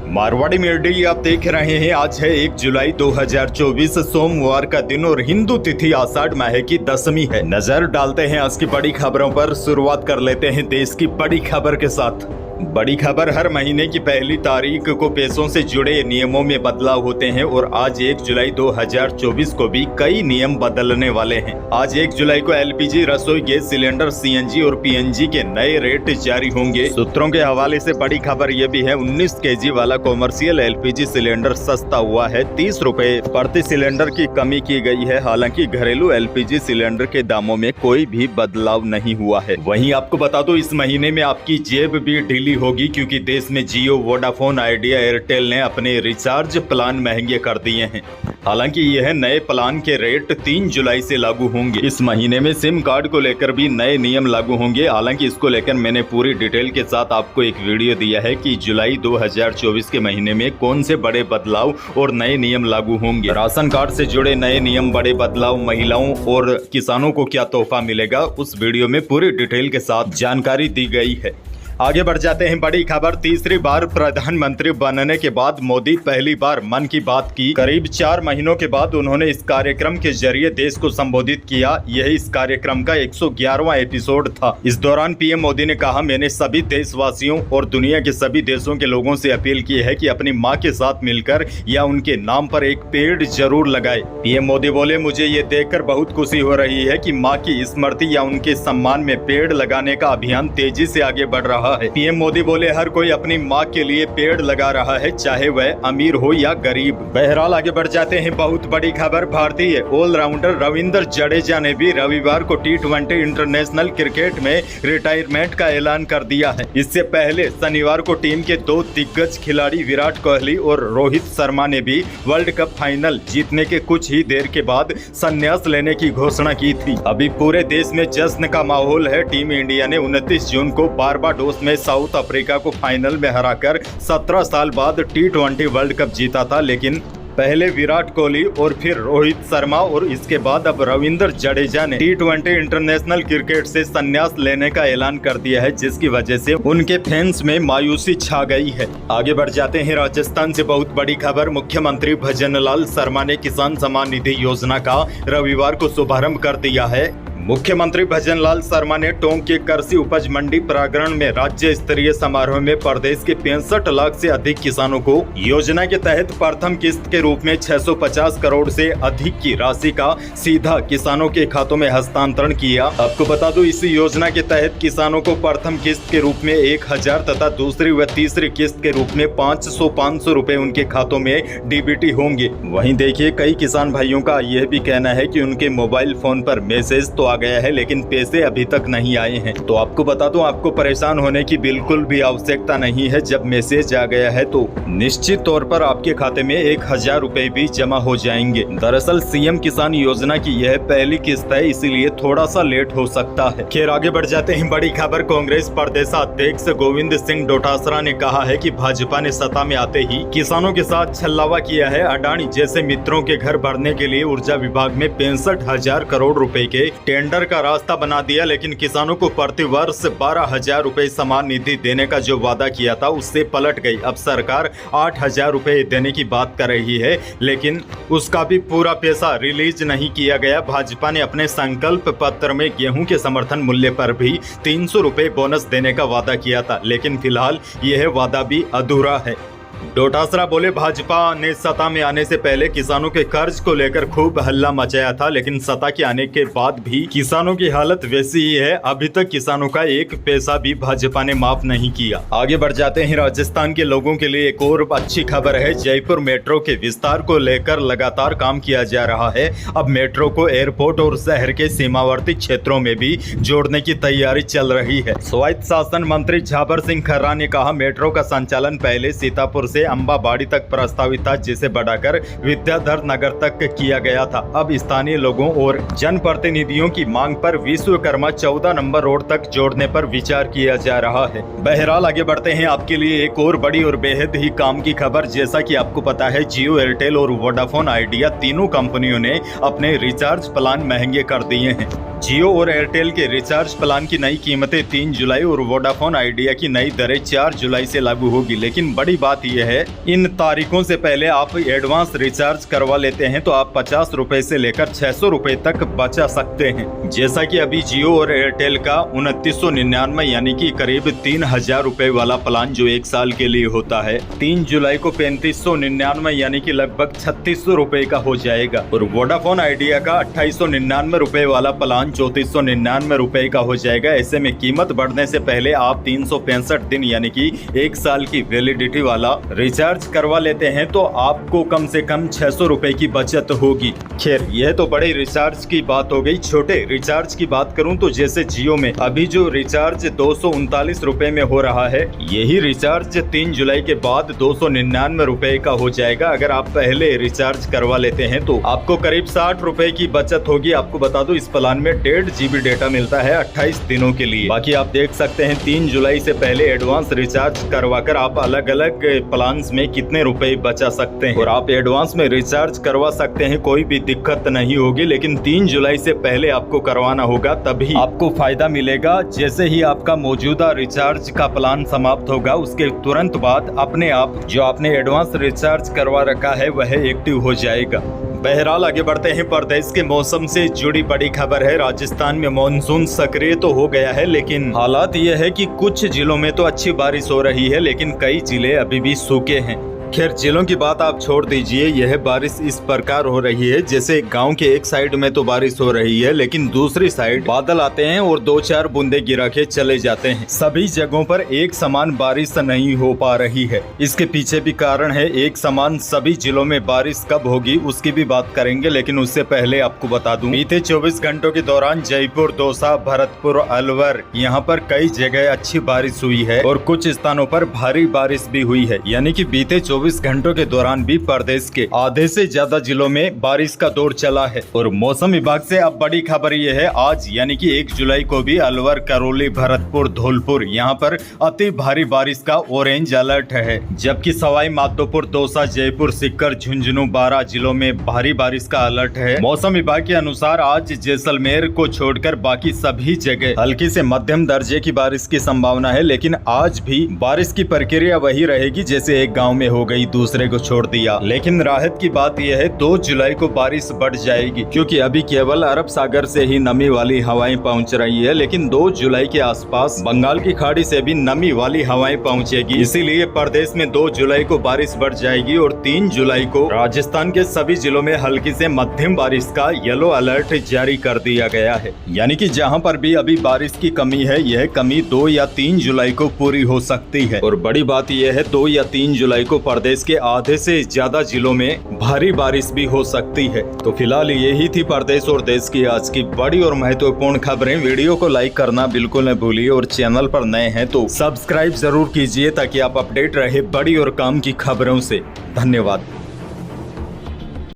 Marwari media आप देख रहे हैं। आज है 1 जुलाई 2024 सोमवार का दिन और हिंदू तिथि आषाढ़ माह की 10वीं है। नजर डालते हैं आज की बड़ी खबरों पर। शुरुआत कर लेते हैं देश की बड़ी खबर के साथ। बड़ी खबर, हर महीने की पहली तारीख को पैसों से जुड़े नियमों में बदलाव होते हैं और आज 1 जुलाई 2024 को भी कई नियम बदलने वाले हैं। आज 1 जुलाई को एलपीजी रसोई गैस सिलेंडर, सीएनजी और पीएनजी के नए रेट जारी होंगे। सूत्रों के हवाले से बड़ी खबर यह भी है, 19 केजी वाला कॉमर्शियल एलपीजी सिलेंडर सस्ता हुआ है। 30 रुपए प्रति सिलेंडर की कमी की गई है। हालांकि घरेलू एलपीजी सिलेंडर के दामों में कोई भी बदलाव नहीं हुआ है। वहीं आपको बता दो, इस महीने में आपकी जेब भी ढीली होगी क्योंकि देश में जियो, वोडाफोन, आइडिया, एयरटेल ने अपने रिचार्ज प्लान महंगे कर दिए हैं। हालांकि यह नए प्लान के रेट 3 जुलाई से लागू होंगे। इस महीने में सिम कार्ड को लेकर भी नए नियम लागू होंगे। हालांकि इसको लेकर मैंने पूरी डिटेल के साथ आपको एक वीडियो दिया है कि जुलाई 2024 के महीने में कौन से बड़े बदलाव और नए नियम लागू होंगे। राशन कार्ड से जुड़े नए नियम, बड़े बदलाव, महिलाओं और किसानों को क्या तोहफा मिलेगा, उस वीडियो में पूरी डिटेल के साथ जानकारी दी गई है। आगे बढ़ जाते हैं। बड़ी खबर, तीसरी बार प्रधानमंत्री बनने के बाद मोदी पहली बार मन की बात की। करीब 4 महीनों के बाद उन्होंने इस कार्यक्रम के जरिए देश को संबोधित किया। यह इस कार्यक्रम का 111वां एपिसोड था। इस दौरान पीएम मोदी ने कहा, मैंने सभी देशवासियों और दुनिया के सभी देशों के लोगों से अपील की है कि अपनी माँ के साथ मिलकर या उनके नाम पर एक पेड़ जरूर लगाए। पीएम मोदी बोले, मुझे ये देखकर बहुत खुशी हो रही है कि माँ की स्मृति या उनके सम्मान में पेड़ लगाने का अभियान तेजी से आगे बढ़ रहा है। पीएम मोदी बोले, हर कोई अपनी माँ के लिए पेड़ लगा रहा है, चाहे वह अमीर हो या गरीब। बहरहाल आगे बढ़ जाते हैं। बहुत बड़ी खबर, भारतीय ऑलराउंडर रविंद्र जडेजा ने भी रविवार को T20 इंटरनेशनल क्रिकेट में रिटायरमेंट का ऐलान कर दिया है। इससे पहले शनिवार को टीम के 2 दिग्गज खिलाड़ी विराट कोहली और रोहित शर्मा ने भी वर्ल्ड कप फाइनल जीतने के कुछ ही देर के बाद संन्यास लेने की घोषणा की थी। अभी पूरे देश में जश्न का माहौल है। टीम इंडिया ने 29 जून को बारबाडोस में साउथ अफ्रीका को फाइनल में हराकर 17 साल बाद T20 वर्ल्ड कप जीता था। लेकिन पहले विराट कोहली और फिर रोहित शर्मा और इसके बाद अब रविंद्र जडेजा ने T20 इंटरनेशनल क्रिकेट से संन्यास लेने का ऐलान कर दिया है, जिसकी वजह से उनके फैंस में मायूसी छा गई है। आगे बढ़ जाते हैं। राजस्थान से बहुत बड़ी खबर, मुख्यमंत्री भजनलाल शर्मा ने किसान सम्मान निधि योजना का रविवार को शुभारंभ कर दिया है। मुख्यमंत्री भजनलाल शर्मा ने टोंक के कृषि उपज मंडी प्रांगण में राज्य स्तरीय समारोह में प्रदेश के 65 लाख से अधिक किसानों को योजना के तहत प्रथम किस्त के रूप में 650 करोड़ से अधिक की राशि का सीधा किसानों के खातों में हस्तांतरण किया। आपको बता दूं, इस योजना के तहत किसानों को प्रथम किस्त के रूप में 1000 तथा दूसरी व तीसरी किस्त के रूप में 500 रुपए उनके खातों में डीबीटी होंगे। वहीं देखिए, कई किसान भाइयों का यह भी कहना है कि उनके मोबाइल फोन पर मैसेज तो आ गया है लेकिन पैसे अभी तक नहीं आए हैं। तो आपको बता दूं, आपको परेशान होने की बिल्कुल भी आवश्यकता नहीं है। जब मैसेज आ गया है तो निश्चित तौर पर आपके खाते में 1000 रुपए भी जमा हो जाएंगे। दरअसल सीएम किसान योजना की यह पहली किस्त है, इसीलिए थोड़ा सा लेट हो सकता है। खैर आगे बढ़ जाते हैं। बड़ी खबर, कांग्रेस प्रदेशाध्यक्ष गोविंद सिंह डोटासरा ने कहा है कि भाजपा ने सत्ता में आते ही किसानों के साथ छल्लावा किया है। अडानी जैसे मित्रों के घर भरने के लिए ऊर्जा विभाग में 65,000 करोड़ रुपए के टेंडर का रास्ता बना दिया, लेकिन किसानों को प्रति वर्ष 12,000 रुपए सम्मान निधि देने का जो वादा किया था उससे पलट गई। अब सरकार 8,000 रुपए देने की बात कर रही है, लेकिन उसका भी पूरा पैसा रिलीज नहीं किया गया। भाजपा ने अपने संकल्प पत्र में गेहूं के समर्थन मूल्य पर भी 300 रुपए बोनस देने का वादा किया था, लेकिन फिलहाल यह वादा भी अधूरा है। डोटासरा बोले, भाजपा ने सत्ता में आने से पहले किसानों के कर्ज को लेकर खूब हल्ला मचाया था, लेकिन सत्ता के आने के बाद भी किसानों की हालत वैसी ही है। अभी तक किसानों का एक पैसा भी भाजपा ने माफ नहीं किया। आगे बढ़ जाते हैं। राजस्थान के लोगों के लिए एक और अच्छी खबर है। जयपुर मेट्रो के विस्तार को लेकर लगातार काम किया जा रहा है। अब मेट्रो को एयरपोर्ट और शहर के सीमावर्ती क्षेत्रों में भी जोड़ने की तैयारी चल रही है। स्वायत्त शासन मंत्री झाबर सिंह खर्रा ने कहा, मेट्रो का संचालन पहले सीतापुर से अंबाबाड़ी तक प्रस्तावित था, जिसे बढ़ाकर विद्याधर नगर तक किया गया था। अब स्थानीय लोगों और जनप्रतिनिधियों की मांग पर विश्वकर्मा 14 नंबर रोड तक जोड़ने पर विचार किया जा रहा है। बहरहाल आगे बढ़ते हैं। आपके लिए एक और बड़ी और बेहद ही काम की खबर, जैसा कि आपको पता है जियो, एयरटेल और वोडाफोन आइडिया तीनों कंपनियों ने अपने रिचार्ज प्लान महंगे कर दिए हैं। जियो और एयरटेल के रिचार्ज प्लान की नई कीमतें 3 जुलाई और वोडाफोन आइडिया की नई दरें 4 जुलाई से लागू होगी। लेकिन बड़ी बात यह है, इन तारीखों से पहले आप एडवांस रिचार्ज करवा लेते हैं तो आप 50 रुपए से लेकर 600 रुपए तक बचा सकते हैं। जैसा कि अभी जियो और एयरटेल का 2999 यानी कि करीब 3000 रुपए वाला प्लान जो 1 साल के लिए होता है, 3 जुलाई को 3599 यानी कि लगभग 3600 रुपए का हो जाएगा। और वोडाफोन आइडिया का 2899 रुपए वाला प्लान 3499 रुपए का हो जाएगा। ऐसे में कीमत बढ़ने से पहले आप 365 दिन यानी कि 1 साल की वैलिडिटी वाला रिचार्ज करवा लेते हैं तो आपको कम से कम 600 रुपए की बचत होगी। खैर, यह तो बड़े रिचार्ज की बात हो गई। छोटे रिचार्ज की बात करूं तो जैसे जियो में अभी जो रिचार्ज 239 रुपए में हो रहा है, यही रिचार्ज 3 जुलाई के बाद 299 रुपए का हो जाएगा। अगर आप पहले रिचार्ज करवा लेते हैं तो आपको करीब 60 रुपए की बचत होगी। आपको बता दो, इस प्लान में 1.5 GB डेटा मिलता है 28 दिनों के लिए। बाकी आप देख सकते हैं 3 जुलाई से पहले एडवांस रिचार्ज करवाकर आप अलग अलग प्लान्स में कितने रुपए बचा सकते हैं और आप एडवांस में रिचार्ज करवा सकते हैं, कोई भी दिक्कत नहीं होगी। लेकिन 3 जुलाई से पहले आपको करवाना होगा, तभी आपको फायदा मिलेगा। जैसे ही आपका मौजूदा रिचार्ज का प्लान समाप्त होगा, उसके तुरंत बाद अपने आप जो आपने एडवांस रिचार्ज करवा रखा है वह एक्टिव हो जाएगा। बहरहाल आगे बढ़ते हैं। प्रदेश के मौसम से जुड़ी बड़ी खबर है। राजस्थान में मानसून सक्रिय तो हो गया है, लेकिन हालात यह है कि कुछ जिलों में तो अच्छी बारिश हो रही है, लेकिन कई जिले अभी भी सूखे हैं। खैर, जिलों की बात आप छोड़ दीजिए। यह बारिश इस प्रकार हो रही है जैसे गांव के एक साइड में तो बारिश हो रही है, लेकिन दूसरी साइड बादल आते हैं और 2-4 बूंदे गिरा के चले जाते हैं। सभी जगहों पर एक समान बारिश नहीं हो पा रही है। इसके पीछे भी कारण है। एक समान सभी जिलों में बारिश कब होगी उसकी भी बात करेंगे, लेकिन उससे पहले आपको बता दूं, बीते 24 घंटों के दौरान जयपुर, दौसा, भरतपुर, अलवर यहाँ पर कई जगह अच्छी बारिश हुई है और कुछ स्थानों पर भारी बारिश भी हुई है। यानी कि बीते 24 घंटों के दौरान भी प्रदेश के आधे से ज्यादा जिलों में बारिश का दौर चला है। और मौसम विभाग से अब बड़ी खबर यह है, आज यानी कि 1 जुलाई को भी अलवर, करौली, भरतपुर, धौलपुर यहाँ पर अति भारी बारिश का ऑरेंज अलर्ट है। जबकि सवाई माधोपुर, दौसा, जयपुर, सीकर, झुंझुनू, 12 जिलों में भारी बारिश का अलर्ट है। मौसम विभाग के अनुसार आज जैसलमेर को छोड़कर बाकी सभी जगह हल्की से मध्यम दर्जे की बारिश की संभावना है। लेकिन आज भी बारिश की प्रक्रिया वही रहेगी जैसे एक गाँव में हो गई, दूसरे को छोड़ दिया। लेकिन राहत की बात यह है 2 जुलाई को बारिश बढ़ जाएगी, क्योंकि अभी केवल अरब सागर से ही नमी वाली हवाएं पहुंच रही है। लेकिन 2 जुलाई के आसपास बंगाल की खाड़ी से भी नमी वाली हवाएं पहुंचेगी। इसीलिए प्रदेश में 2 जुलाई को बारिश बढ़ जाएगी और 3 जुलाई को राजस्थान के सभी जिलों में हल्की से मध्यम बारिश का येलो अलर्ट जारी कर दिया गया है। यानी कि जहां पर भी अभी बारिश की कमी है, यह कमी 2 या 3 जुलाई को पूरी हो सकती है। और बड़ी बात यह है 2 या 3 जुलाई को प्रदेश के आधे से ज्यादा जिलों में भारी बारिश भी हो सकती है। तो फिलहाल यही थी प्रदेश और देश की आज की बड़ी और महत्वपूर्ण खबरें। वीडियो को लाइक करना बिल्कुल न भूलिए और चैनल पर नए हैं तो सब्सक्राइब जरूर कीजिए ताकि आप अपडेट रहे बड़ी और काम की खबरों से। धन्यवाद।